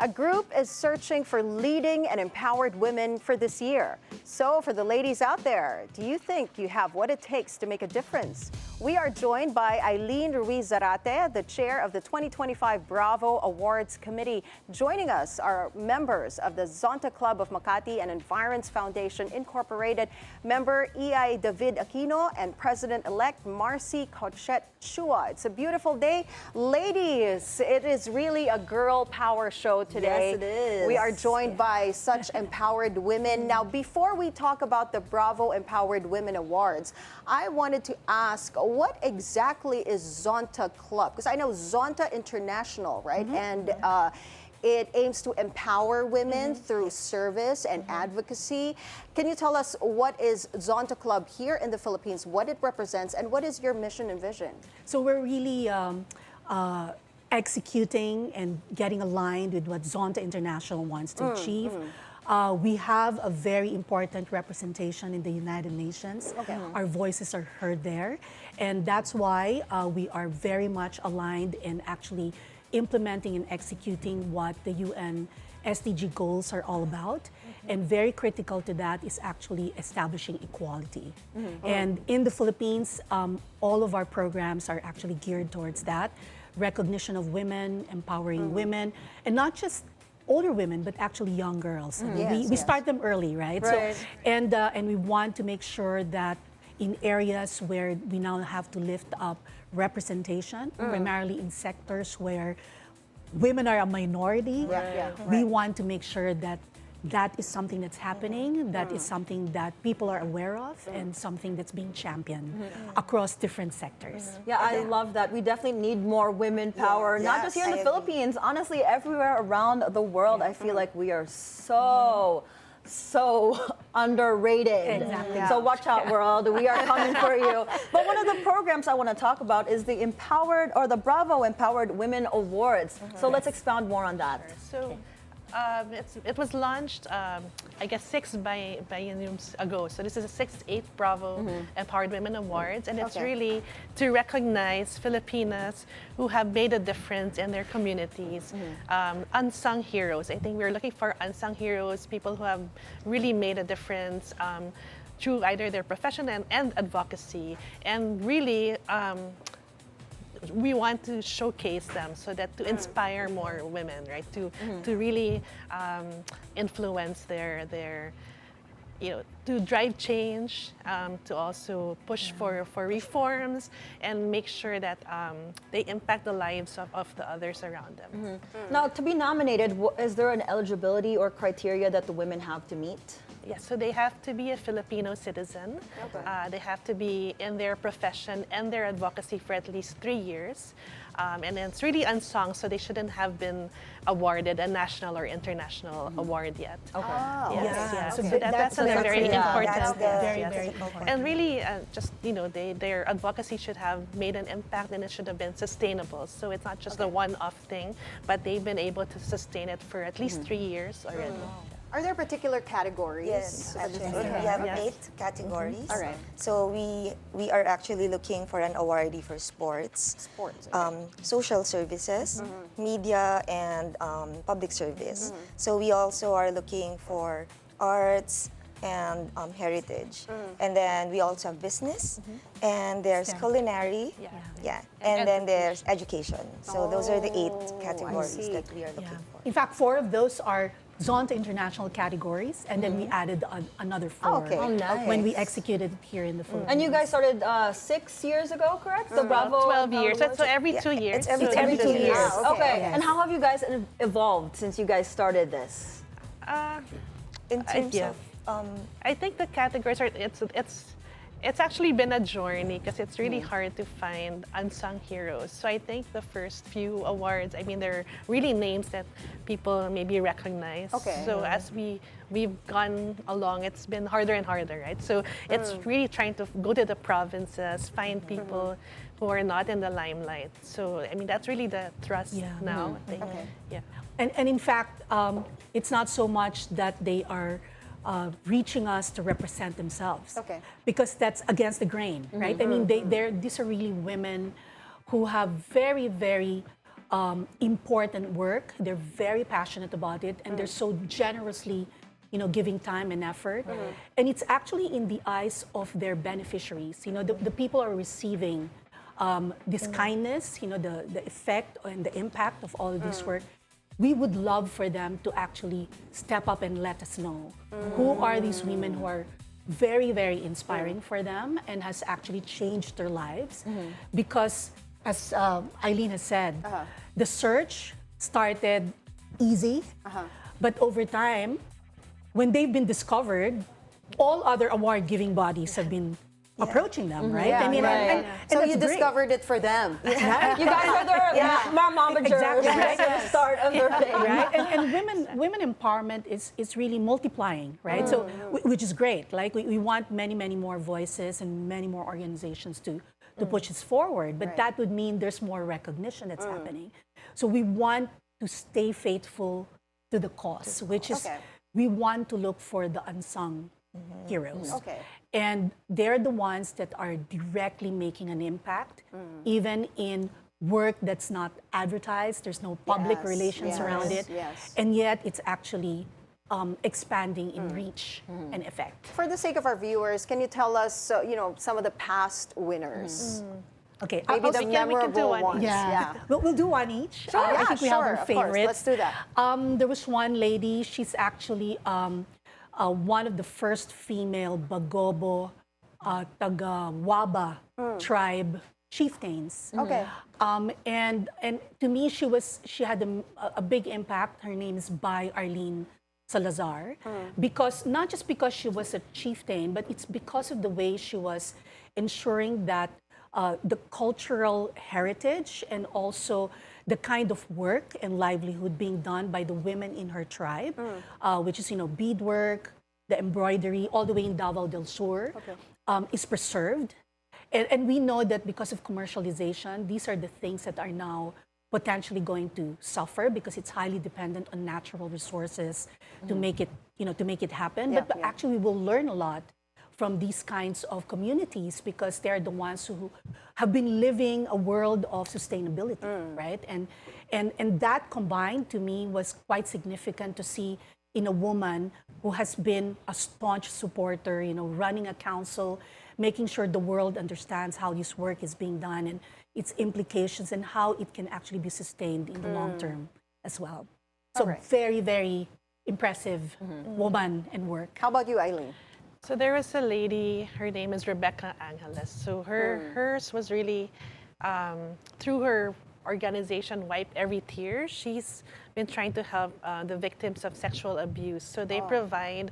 A group is searching for leading and empowered women for this year. So for the ladies out there, do you think you have what it takes to make a difference? We are joined by Aileen Ruiz-Zarate, the chair of the 2025 Bravo Awards Committee. Joining us are members of the Zonta Club of Makati and Environs Foundation Incorporated, member Iyay David-Aquino, and President-elect Marcy Kohchet-Chua. It's a beautiful day. Ladies, it is really a girl power show today. Yes, it is. We are joined by such empowered women. Now, before we talk about the Bravo Empowered Women Awards, I wanted to ask, what exactly is Zonta Club? Because I know Zonta International, right? And it aims to empower women through service and advocacy. Can you tell us what is Zonta Club here in the Philippines, what it represents, and what is your mission and vision? So we're really executing and getting aligned with what Zonta International wants to achieve. We have a very important representation in the United Nations. Our voices are heard there. And that's why we are very much aligned in actually implementing and executing what the UN SDG goals are all about. And very critical to that is actually establishing equality. And in the Philippines, all of our programs are actually geared towards that. Recognition of women, empowering women, and not just older women, but actually young girls. We start them early, right? Right. So, and we want to make sure that in areas where we now have to lift up representation, primarily in sectors where women are a minority, we want to make sure that that is something that's happening, that is something that people are aware of, and something that's being championed across different sectors. Yeah, I love that. We definitely need more women power, not just here in the Philippines, honestly, everywhere around the world. I feel like we are so underrated. Exactly. So watch out, world. We are coming for you. But one of the programs I want to talk about is the Empowered, or the Bravo Empowered Women Awards. So let's expound more on that. So it was launched, I guess, 6 bienniums ago. So this is the 8th Bravo Empowered Women Awards. And it's really to recognize Filipinas who have made a difference in their communities. Unsung heroes. I think we're looking for unsung heroes, people who have really made a difference through either their profession and advocacy. And really, we want to showcase them so that to inspire more women, right? To really influence their to drive change, to also push for reforms and make sure that they impact the lives of the others around them. Now, to be nominated, is there an eligibility or criteria that the women have to meet? Yes, so they have to be a Filipino citizen. They have to be in their profession and their advocacy for at least 3 years. And it's really unsung, so they shouldn't have been awarded a national or international award yet. So that's another very important. Very important. And really, just their advocacy should have made an impact, and it should have been sustainable. So it's not just a one-off thing, but they've been able to sustain it for at least 3 years already. Are there particular categories? Yes, actually, we have 8 categories. All right. So we are actually looking for an awardee for sports, social services, media, and public service. So we also are looking for arts and heritage. And then we also have business, and there's culinary, and then there's education. So those are the 8 categories that we are looking for. In fact, 4 of those are Zonta International categories, and then we added another 4 when we executed it here in the Philippines. And you guys started 6 years ago, correct? The Bravo 12 years. So every 2 years. It's every 2 years. Okay. And how have you guys evolved since you guys started this? In terms of I think the categories are it's actually been a journey because it's really hard to find unsung heroes. So I think the first few awards, I mean, they're really names that people maybe recognize. So as we've gone along, it's been harder and harder, right? So it's really trying to go to the provinces, find people who are not in the limelight. So I mean, that's really the thrust now. I think. And in fact, it's not so much that they are reaching us to represent themselves. Because that's against the grain, right? I mean, these are really women who have very, very important work. They're very passionate about it, and they're so generously, giving time and effort. And it's actually in the eyes of their beneficiaries. The people are receiving this kindness, the effect and the impact of all of this work. We would love for them to actually step up and let us know who are these women who are very, very inspiring for them and has actually changed their lives. Because as Aileen has said, the search started easy, but over time, when they've been discovered, all other award-giving bodies have been approaching them, right? Yeah, and so that's you great. discovered it for them. You guys are their momagers. Exactly, right? At the start of their thing. Right? And women empowerment is really multiplying, right? So, which is great. Like, we want many, many more voices and many more organizations to push this forward. But that would mean there's more recognition that's happening. So we want to stay faithful to the cause, which is we want to look for the unsung heroes. And they're the ones that are directly making an impact, even in work that's not advertised. There's no public relations around it. And yet it's actually expanding in reach and effect. For the sake of our viewers, can you tell us, some of the past winners? Okay, Maybe the we can do memorable one ones. each. Yeah. We'll do one each. Sure, I think we have our of course. favorites. Let's do that. There was one lady, she's actually one of the first female Bagobo taga Waba tribe chieftains. And to me, she had a big impact. Her name is Bai Arlene Salazar, because not just because she was a chieftain, but it's because of the way she was ensuring that the cultural heritage and also the kind of work and livelihood being done by the women in her tribe, which is, beadwork, the embroidery, all the way in Davao del Sur, is preserved. And we know that because of commercialization, these are the things that are now potentially going to suffer because it's highly dependent on natural resources to make it happen. But actually, we will learn a lot from these kinds of communities because they're the ones who have been living a world of sustainability, right? And that combined to me was quite significant to see in a woman who has been a staunch supporter, running a council, making sure the world understands how this work is being done and its implications and how it can actually be sustained in the long term as well. So very, very impressive woman and work. How about you, Aileen? So there was a lady, her name is Rebecca Angeles. So hers was really, through her organization, Wipe Every Tear, she's been trying to help the victims of sexual abuse. So they provide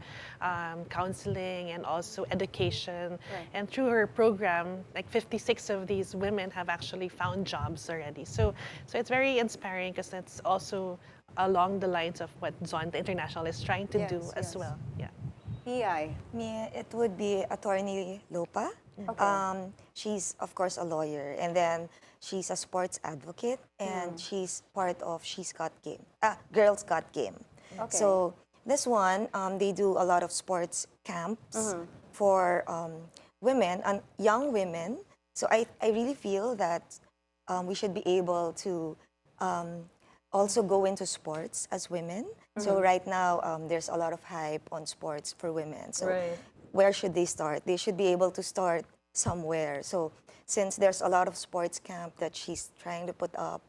counseling and also education. And through her program, like 56 of these women have actually found jobs already. So it's very inspiring because it's also along the lines of what Zonta International is trying to do as well. Yeah. Iyay. Me, it would be Attorney Lopa. She's, of course, a lawyer. And then she's a sports advocate. And she's part of Girls Got Game. So this one, they do a lot of sports camps for women and young women. So I really feel that we should be able to also go into sports as women. So right now, there's a lot of hype on sports for women. So where should they start? They should be able to start somewhere. So since there's a lot of sports camp that she's trying to put up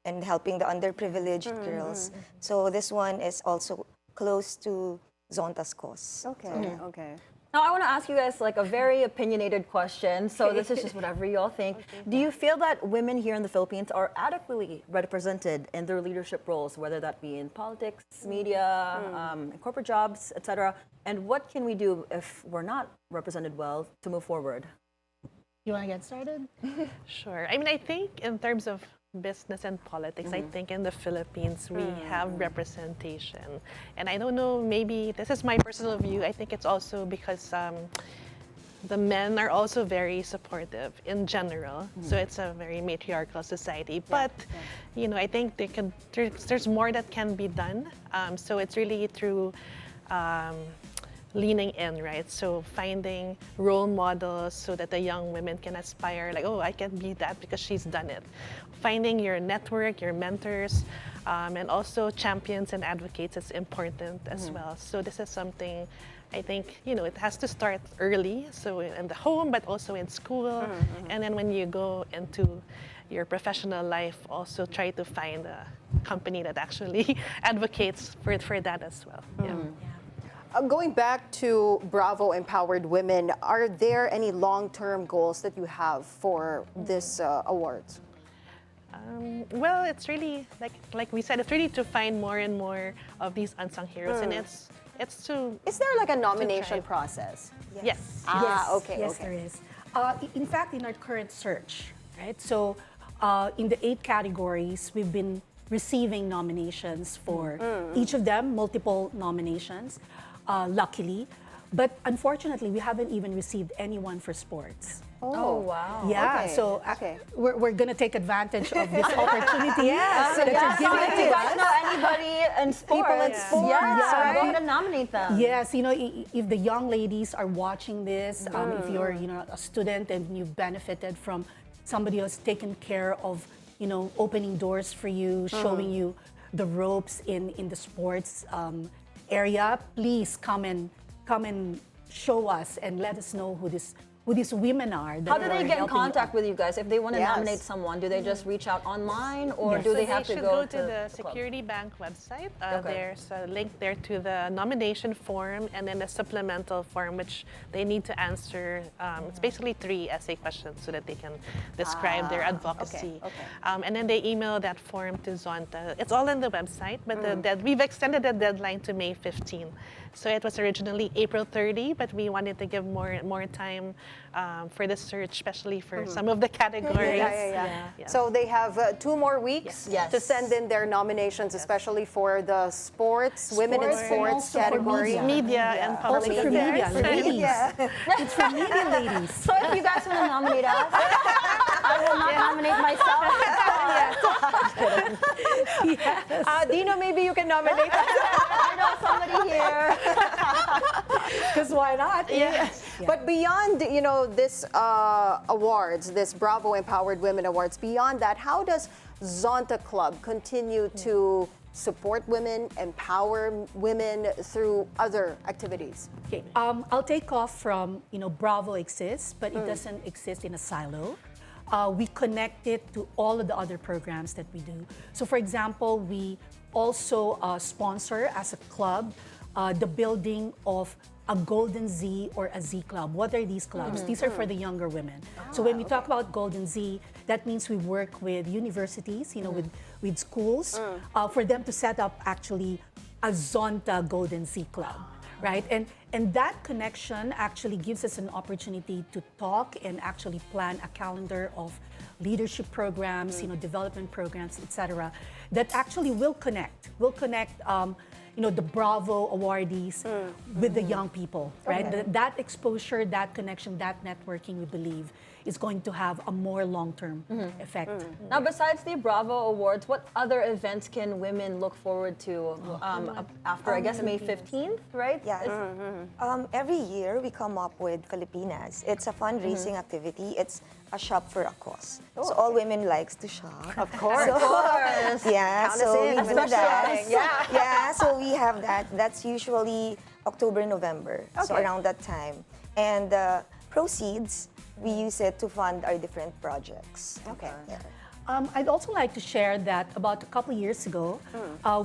and helping the underprivileged girls, so this one is also close to Zonta's cause. Okay. Now, I want to ask you guys like a very opinionated question. So this is just whatever you all think. Do you feel that women here in the Philippines are adequately represented in their leadership roles, whether that be in politics, media, in corporate jobs, etc.? And what can we do if we're not represented well to move forward? You want to get started? Sure. I mean, I think in terms of business and politics, I think in the Philippines we have representation. And I don't know, maybe this is my personal view. I think it's also because the men are also very supportive in general. So it's a very matriarchal society. But, I think there's more that can be done. So it's really through leaning in, right? So finding role models so that the young women can aspire, like, oh, I can be that because she's done it. Finding your network, your mentors, and also champions and advocates is important as well. So this is something I think, it has to start early, so in the home, but also in school. And then when you go into your professional life, also try to find a company that actually advocates for that as well. Yeah. Going back to Bravo Empowered Women, are there any long-term goals that you have for this awards? Well, it's really, like we said, it's really to find more and more of these unsung heroes, and it's to... Is there like a nomination try. process? Yes. Okay, Yes, okay. there is. In fact, in our current search, right? So, in the 8 categories, we've been receiving nominations for each of them, multiple nominations, luckily. But unfortunately, we haven't even received anyone for sports. Oh, wow. Yeah, Okay, so okay. we're going to take advantage of this opportunity. Yes, that Yeah, you're so giving if to you guys us. know anybody in sports, People in sports, yeah, right? go ahead and nominate them. Yes, if the young ladies are watching this, if you're a student and you've benefited from somebody who's taken care of opening doors for you, showing you the ropes in the sports area, please come and show us and let us know who these women are. How do they get in contact with? with you guys? If they want to Yes. nominate someone, do they just reach out online, or Yes. do So they have to should go to the club? Security Bank website. Okay. There's a link there to the nomination form and then a supplemental form which they need to answer. It's basically 3 essay questions so that they can describe their advocacy. okay. And then they email that form to Zonta. It's all on the website, but we've extended the deadline to May 15. So it was originally April 30, but we wanted to give more time for the search, especially for some of the categories. Yeah. So they have 2 more weeks Yes. to send in their nominations, especially for the sports, women in Sports and sports also for category. Media and public Also for media, affairs. ladies. It's for media, ladies. So if you guys want to nominate us, I will not nominate myself. Dino, maybe you can nominate us. I know somebody here. Because why not? Yes. But beyond, this awards, this Bravo Empowered Women Awards, beyond that, how does Zonta Club continue to support women, empower women through other activities? Okay, I'll take off from, Bravo exists, but it doesn't exist in a silo. We connect it to all of the other programs that we do. So for example, we also sponsor as a club the building of a Golden Z or a Z Club. What are these clubs? These are for the younger women. So when we talk about Golden Z, that means we work with universities, with schools, for them to set up actually a Zonta Golden Z Club, right? And that connection actually gives us an opportunity to talk and actually plan a calendar of leadership programs, development programs, etc., that actually will connect the Bravo awardees with the young people, right? Okay. That exposure, that connection, that networking, we believe, is going to have a more long-term effect. Now, besides the Bravo Awards, what other events can women look forward to after, I guess, May 15th, right? Yeah. Every year we come up with Filipinas. It's a fundraising activity. It's a shop for a cause. So all women likes to shop. Of course. Of course. Yeah, Count so us in. we do Especially that. us. Yeah. Yeah, so we have that. That's usually October, November. So Okay. around that time. And the proceeds, we use it to fund our different projects. Okay. Yeah. I'd also like to share that about a couple years ago,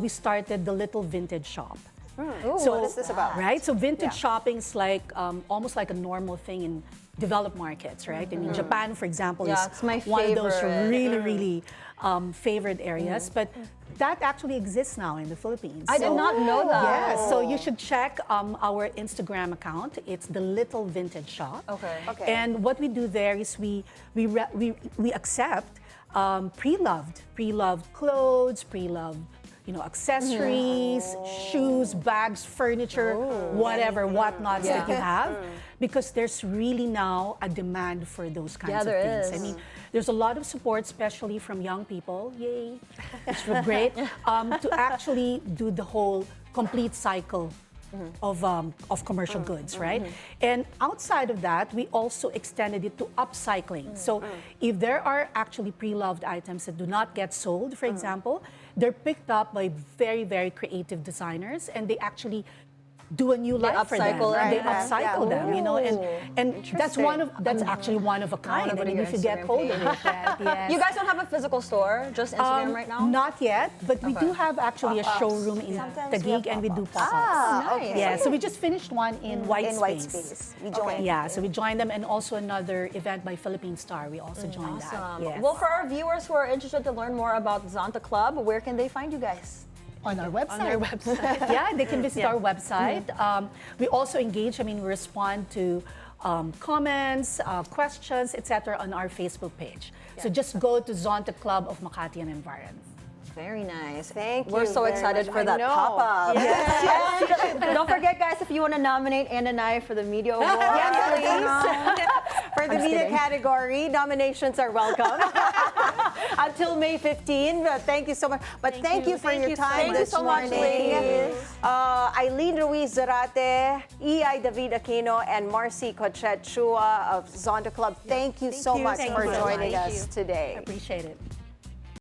we started the Little Vintage Shop. What is this about? Right? So vintage Yeah. shopping is like almost like a normal thing in developed markets, right? I mean, Japan, for example, Yeah, is it's my one of those favorite. really favored areas. But that actually exists now in the Philippines. I did not know that. Yes, so you should check our Instagram account. It's the Little Vintage Shop. Okay. Okay. And what we do there is we accept pre-loved clothes, pre-loved accessories, shoes, bags, furniture, whatnots that you have, because there's really now a demand for those kinds Yeah, of there things. is. I mean, there's a lot of support, especially from young people. Yay! It's great to actually do the whole complete cycle of commercial goods, right? And outside of that, we also extended it to upcycling. So if there are actually pre-loved items that do not get sold, for example, they're picked up by very, very creative designers, and they actually do a new life for them, and they upcycle them, you know, and that's actually one of a kind. go I to mean, your if you get Instagram hold of page. it, yes. You guys don't have a physical store, just Instagram right now? Not yet, but we do have actually a showroom in Sometimes we have Taguig, and we do pop-ups. pop-ups. Nice. Yeah, so we just finished one in White In White Space. We joined. Yeah, so we joined them, and also another event by Philippine Star. We also joined that. Yes. Well, for our viewers who are interested to learn more about Zonta Club, where can they find you guys? On our website. On our website. Yeah, they can visit our website. We also engage, we respond to comments, questions, etc. on our Facebook page. So just go to Zonta Club of Makati and Environs. Very nice. Thank We're you so very excited much. for I that know. pop-up. Yes. And don't forget, guys, if you want to nominate Ann and I for the Media Award. For the I'm media kidding. category, nominations are welcome. Until May 15. Thank you so much. But thank you for your time Thank you this so much, morning. ladies. Aileen Ruiz-Zarate, Iyay David-Aquino, and Marcy Kohchet-Chua of Zonta Club. Thank you so much Thank for you. joining Thank us today. Appreciate it.